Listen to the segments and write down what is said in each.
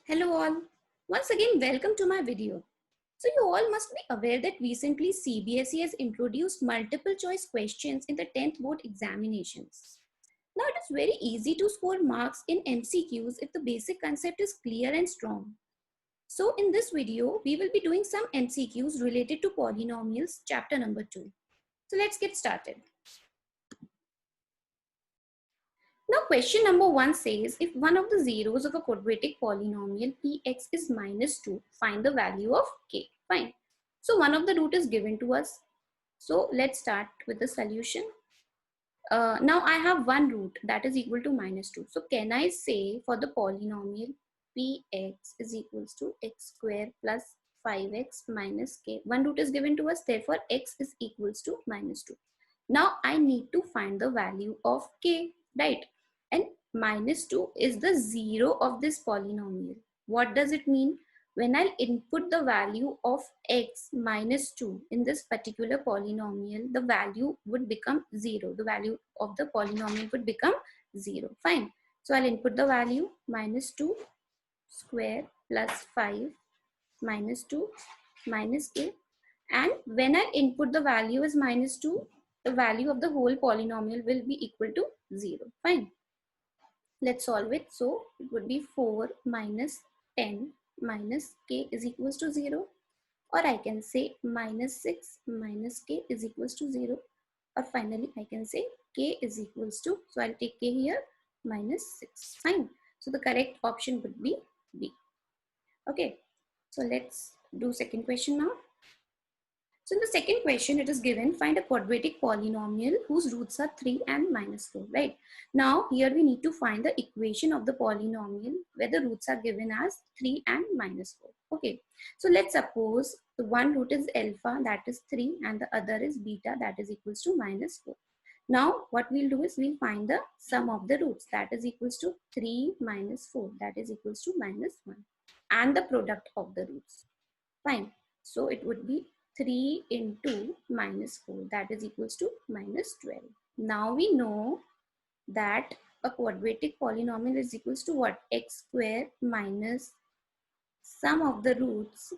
Hello all. Once again, welcome to my video. So you all must be aware that recently CBSE has introduced multiple choice questions in the 10th board examinations. Now it is very easy to score marks in MCQs if the basic concept is clear and strong. So in this video, we will be doing some MCQs related to polynomials, chapter number 2. So let's get started. Now question number 1 says, if one of the zeros of a quadratic polynomial px is minus 2, find the value of k. Fine. So one of the root is given to us. So let's start with the solution. Now I have one root that is equal to minus 2. So can I say for the polynomial px is equals to x square plus 5x minus k. One root is given to us, therefore x is equals to minus 2. Now I need to find the value of k, right? And minus 2 is the zero of this polynomial. What does it mean? When I input the value of x minus 2 in this particular polynomial, the value would become 0. The value of the polynomial would become 0. Fine. So I'll input the value minus 2 square plus 5 minus 2 minus k. And when I input the value is minus 2, the value of the whole polynomial will be equal to 0. Fine. Let's solve it. So it would be 4 minus 10 minus k is equals to 0, or I can say minus 6 minus k is equals to 0, or finally I can say k is equals to, so I'll take k here, minus 6. Fine. So the correct option would be B. Okay, so let's do second question now. So in the second question, it is given, find a quadratic polynomial whose roots are 3 and minus 4, right? Now, here we need to find the equation of the polynomial where the roots are given as 3 and minus 4. Okay, so let's suppose the one root is alpha, that is 3, and the other is beta, that is equals to minus 4. Now, what we'll do is we'll find the sum of the roots, that is equals to 3 minus 4, that is equals to minus 1, and the product of the roots. Fine. So it would be 3 into minus 4, that is equals to minus 12. Now we know that a quadratic polynomial is equals to what? X square minus sum of the roots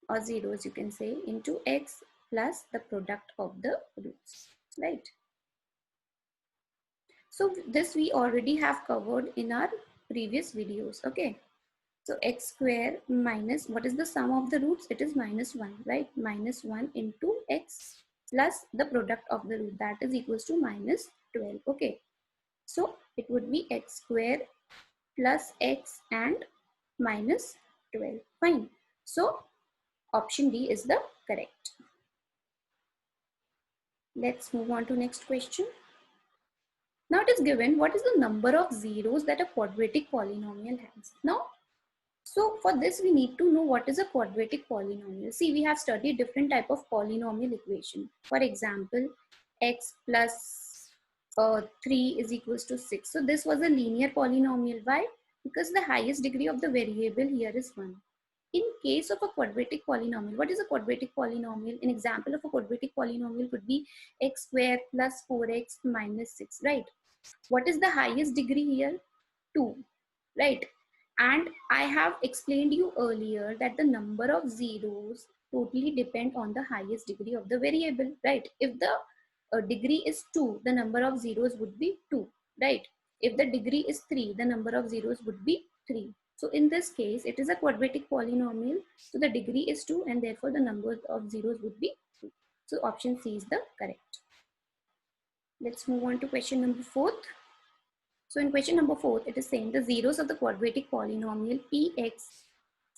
or zeros you can say into x plus the product of the roots, right? So this we already have covered in our previous videos, okay? So x square minus, what is the sum of the roots? It is minus 1, right? Minus 1 into x plus the product of the root, that is equals to minus 12. Okay. So it would be x square plus x and minus 12. Fine. So option D is the correct. Let's move on to next question. Now it is given, what is the number of zeros that a quadratic polynomial has? Now, so for this, we need to know what is a quadratic polynomial. See, we have studied different type of polynomial equation. For example, x plus 3 is equals to 6. So this was a linear polynomial. Why? Because the highest degree of the variable here is 1. In case of a quadratic polynomial, what is a quadratic polynomial? An example of a quadratic polynomial could be x square plus 4x minus 6, right? What is the highest degree here? 2, right? And I have explained you earlier that the number of zeros totally depend on the highest degree of the variable, right? If the degree is 2, the number of zeros would be 2, right? If the degree is 3, the number of zeros would be 3. So in this case, it is a quadratic polynomial. So the degree is 2 and therefore the number of zeros would be 2. So option C is the correct. Let's move on to question number 4. So in question number 4, it is saying the zeros of the quadratic polynomial px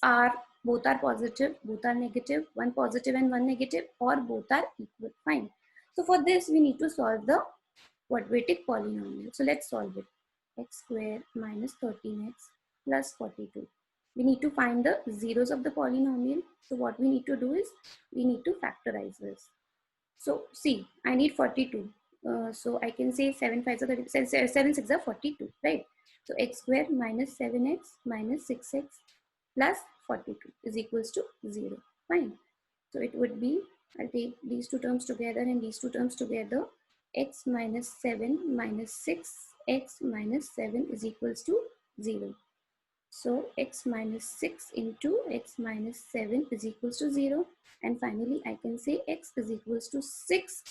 are both are positive, both are negative, one positive and one negative, or both are equal. Fine. So for this, we need to solve the quadratic polynomial. So let's solve it. X square minus 13x plus 42. We need to find the zeros of the polynomial. So what we need to do is we need to factorize this. So see, I need 42. So I can say 7 5 are 7 6 are 42, right? So x square minus 7x minus 6x plus 42 is equals to 0. Fine. So it would be, I'll take these two terms together and these two terms together. X minus 7 minus 6 x minus 7 is equals to 0. So x minus 6 into x minus 7 is equals to 0. And finally, I can say x is equals to 6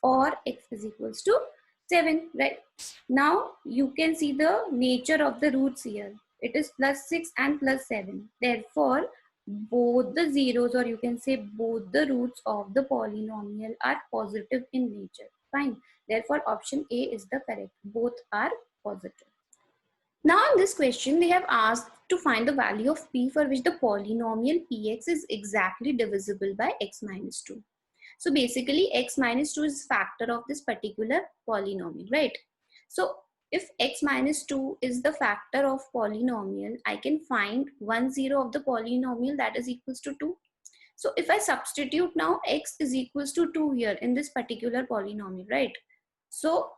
or x is equals to 7, right? Now you can see the nature of the roots here. It is plus 6 and plus 7. Therefore, both the zeros, or you can say both the roots of the polynomial, are positive in nature. Fine. Therefore, option A is the correct. Both are positive. Now in this question, they have asked to find the value of p for which the polynomial px is exactly divisible by x minus 2. So basically x minus 2 is factor of this particular polynomial, right? So if x minus 2 is the factor of polynomial, I can find 1 0 of the polynomial, that is equals to 2. So if I substitute now x is equals to 2 here in this particular polynomial, right? So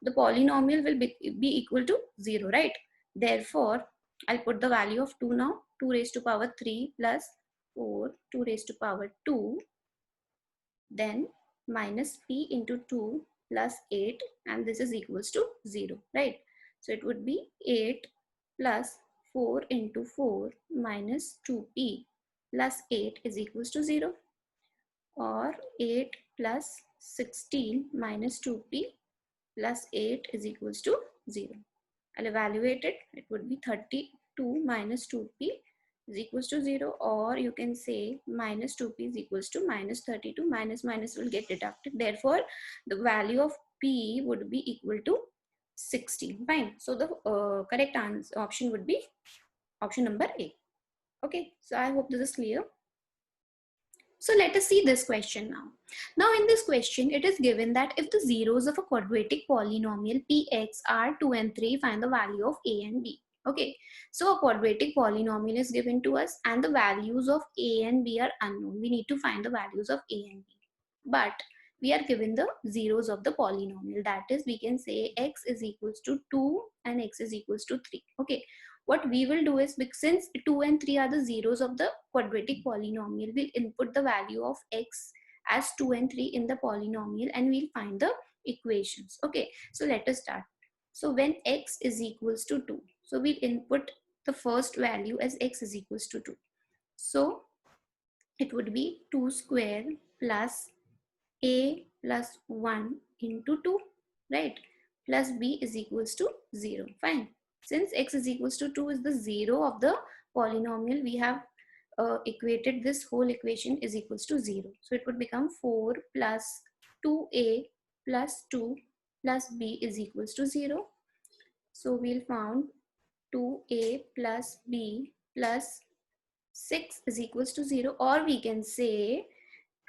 the polynomial will be equal to 0, right? Therefore, I'll put the value of 2 now. 2 raised to power 3 plus 4, 2 raised to power 2, then minus p into 2 plus 8, and this is equals to 0, right? So it would be 8 plus 4 into 4 minus 2p plus 8 is equals to 0, or 8 plus 16 minus 2p plus 8 is equals to 0. I'll evaluate it. It would be 32 minus 2p is equals to 0, or you can say minus 2p is equals to minus 32. Minus minus will get deducted. Therefore, the value of p would be equal to 16. Fine. So the correct answer option would be option number A. Okay. So I hope this is clear. So let us see this question now. Now in this question, it is given that if the zeros of a quadratic polynomial px are 2 and 3, find the value of a and b. Okay, so a quadratic polynomial is given to us and the values of a and b are unknown. We need to find the values of a and b. But we are given the zeros of the polynomial. That is, we can say x is equals to 2 and x is equals to 3. Okay, what we will do is, since 2 and 3 are the zeros of the quadratic polynomial, we'll input the value of x as 2 and 3 in the polynomial and we'll find the equations. Okay, so let us start. So when x is equals to 2, so we'll input the first value as x is equals to 2. So it would be 2 square plus a plus 1 into 2, right? Plus b is equals to 0. Fine. Since x is equals to 2 is the 0 of the polynomial, we have equated this whole equation is equals to 0. So it would become 4 plus 2a plus 2 plus b is equals to 0. So we'll found 2a plus b plus 6 is equals to 0, or we can say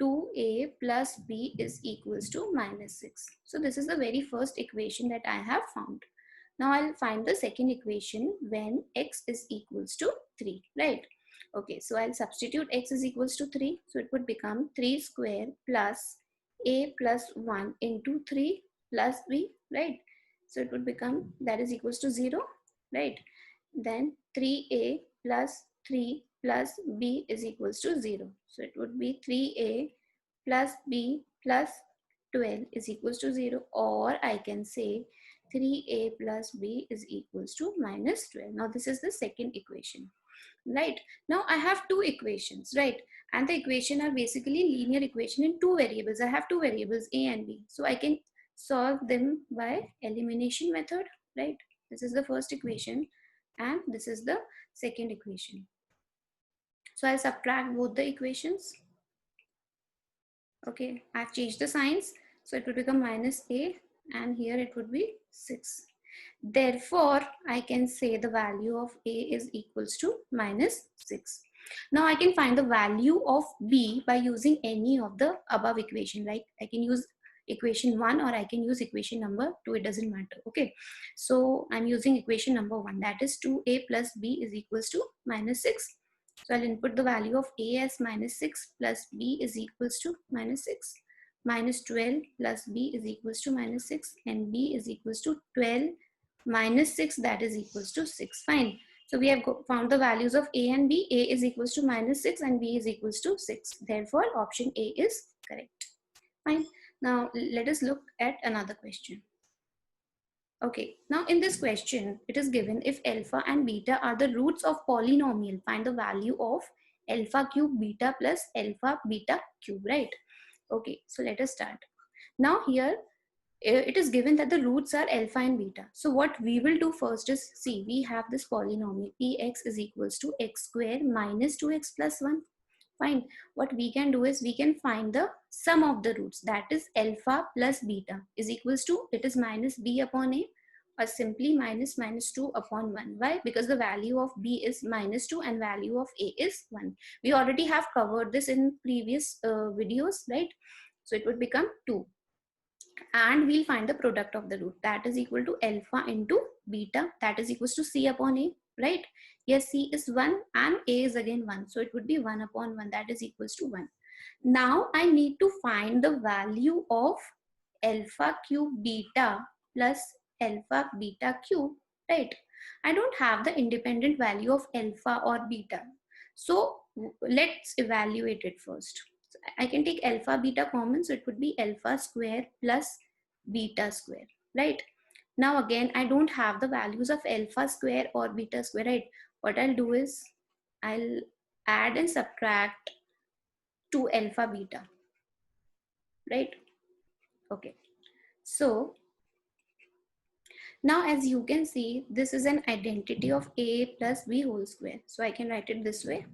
2a plus b is equals to minus 6. So this is the very first equation that I have found. Now I'll find the second equation when x is equals to 3, right? Okay, so I'll substitute x is equals to 3. So it would become 3 square plus a plus 1 into 3 plus b, right? So it would become that is equals to 0, right? Then 3a plus 3 plus b is equals to 0. So it would be 3a plus b plus 12 is equals to 0, or I can say 3a plus b is equals to minus 12. Now this is the second equation, right? Now I have two equations, right? And the equation are basically linear equation in two variables. I have two variables a and b, so I can solve them by elimination method, right? This is the first equation and this is the second equation. So I'll subtract both the equations. Okay, I've changed the signs, so it would become minus a and here it would be 6. Therefore, I can say the value of a is equals to minus 6. Now I can find the value of b by using any of the above equation. Like I can use equation 1 or I can use equation number 2, it doesn't matter. Okay, so I'm using equation number 1, that is 2a plus b is equals to minus 6. So I'll input the value of a as minus 6 plus b is equals to minus 6. Minus 12 plus b is equals to minus 6 and b is equals to 12 minus 6, that is equals to 6. Fine. So we have found the values of a and b. A is equals to minus 6 and b is equals to 6. Therefore, option A is correct. Fine. Now let us look at another question. Okay, now in this question, it is given if alpha and beta are the roots of polynomial, find the value of alpha cube beta plus alpha beta cube, right? Okay, so let us start. Now here, it is given that the roots are alpha and beta. So what we will do first is, see, we have this polynomial px is equals to x square minus 2x plus 1. Fine. What we can do is we can find the sum of the roots, that is alpha plus beta is equals to, it is minus b upon a, or simply minus 2 upon 1. Why? Because the value of b is minus 2 and value of a is 1. We already have covered this in previous videos, right? So it would become 2. And we'll find the product of the root, that is equal to alpha into beta, that is equals to c upon a, right? Yes, c is 1 and a is again 1, so it would be 1 upon 1, that is equals to 1. Now I need to find the value of alpha cube beta plus alpha beta cube, right? I don't have the independent value of alpha or beta, so let's evaluate it first. So I can take alpha beta common, so it would be alpha square plus beta square, right? Now again, I don't have the values of alpha square or beta square, right? What I'll do is I'll add and subtract to alpha beta, right? Okay, so now as you can see, this is an identity of a plus b whole square, so I can write it this way.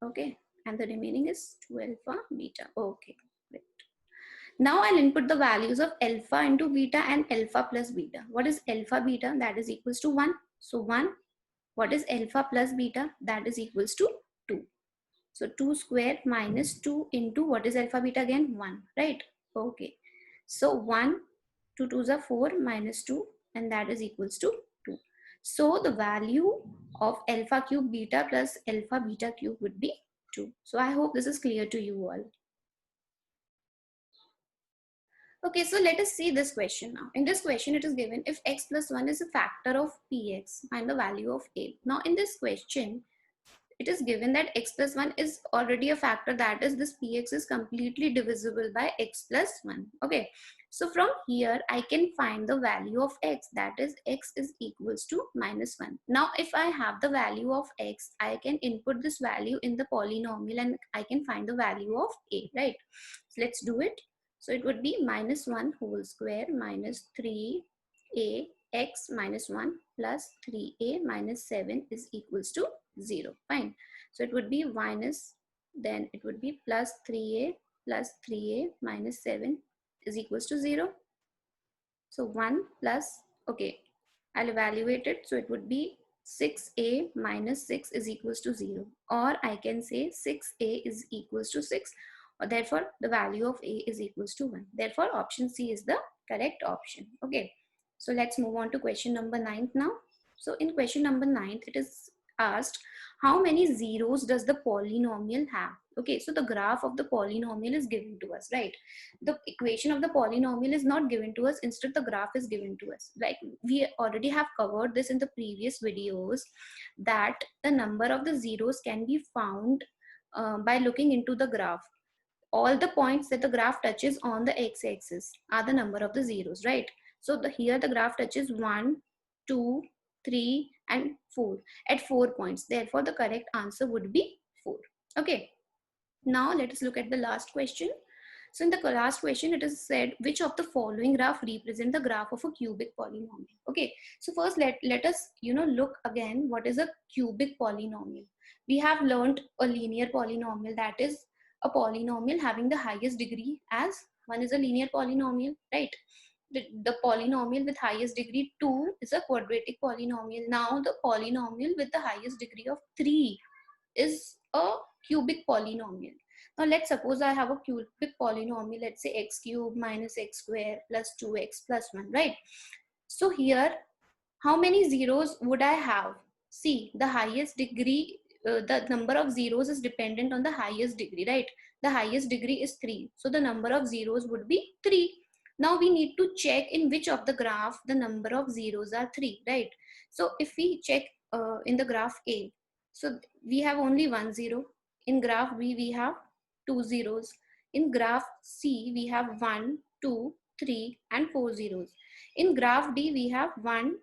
Okay, and the remaining is 2 alpha beta. Okay, great. Now I'll input the values of alpha into beta and alpha plus beta. What is alpha beta? That is equals to 1. So 1. What is alpha plus beta? That is equals to 2. So 2 square minus 2 into what is alpha beta again? 1, right? Okay. So 1, 2 2s are 4 minus 2, and that is equals to 2. So the value of alpha cube beta plus alpha beta cube would be 2. So I hope this is clear to you all. Okay, so let us see this question now. In this question, it is given if x plus 1 is a factor of px, find the value of a. Now in this question, it is given that x plus 1 is already a factor, that is this px is completely divisible by x plus 1. Okay, so from here I can find the value of x, that is x is equals to minus 1. Now if I have the value of x, I can input this value in the polynomial and I can find the value of a, right? So let's do it. So it would be minus 1 whole square minus 3a x minus 1 plus 3a minus 7 is equals to 0. Fine. So it would be minus, then it would be plus 3a plus 3a minus 7 is equals to 0. So 1 plus, okay, I'll evaluate it. So it would be 6a minus 6 is equals to 0. Or I can say 6a is equals to 6. Or therefore, the value of a is equals to 1. Therefore, option C is the correct option. Okay. So let's move on to question number 9 now. So in question number 9, it is asked, how many zeros does the polynomial have? Okay, so the graph of the polynomial is given to us, right? The equation of the polynomial is not given to us, instead the graph is given to us. Like we already have covered this in the previous videos, that the number of the zeros can be found by looking into the graph. All the points that the graph touches on the x-axis are the number of the zeros, right? So here the graph touches 1, 2, 3 and 4 at 4 points. Therefore, the correct answer would be 4. Okay. Now let us look at the last question. So in the last question, it is said, which of the following graph represent the graph of a cubic polynomial? Okay. So first let us, look again, what is a cubic polynomial? We have learned a linear polynomial, that is a polynomial having the highest degree as 1 is a linear polynomial, right? The polynomial with highest degree 2 is a quadratic polynomial. Now the polynomial with the highest degree of 3 is a cubic polynomial. Now let's suppose I have a cubic polynomial, let's say x cube minus x square plus 2x plus 1, right? So here, how many zeros would I have? See, the highest degree, the number of zeros is dependent on the highest degree, right? The highest degree is 3. So the number of zeros would be 3. Now we need to check in which of the graph the number of zeros are 3, right? So if we check in the graph A, so we have only 1 0. In graph B, we have 2 zeros. In graph C, we have 1, 2, 3 and 4 zeros. In graph D, we have 1,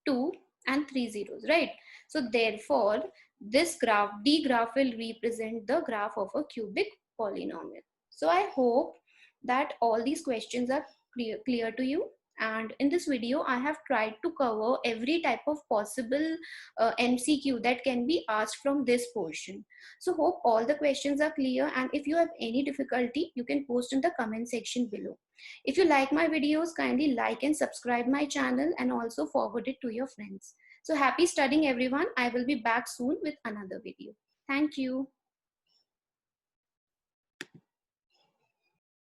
2 and 3 zeros, right? So therefore, this graph, D graph, will represent the graph of a cubic polynomial. So I hope that all these questions are clear to you. And in this video, I have tried to cover every type of possible MCQ that can be asked from this portion. So hope all the questions are clear, and if you have any difficulty, you can post in the comment section below. If you like my videos, kindly like and subscribe my channel and also forward it to your friends. So happy studying everyone. I will be back soon with another video. Thank you.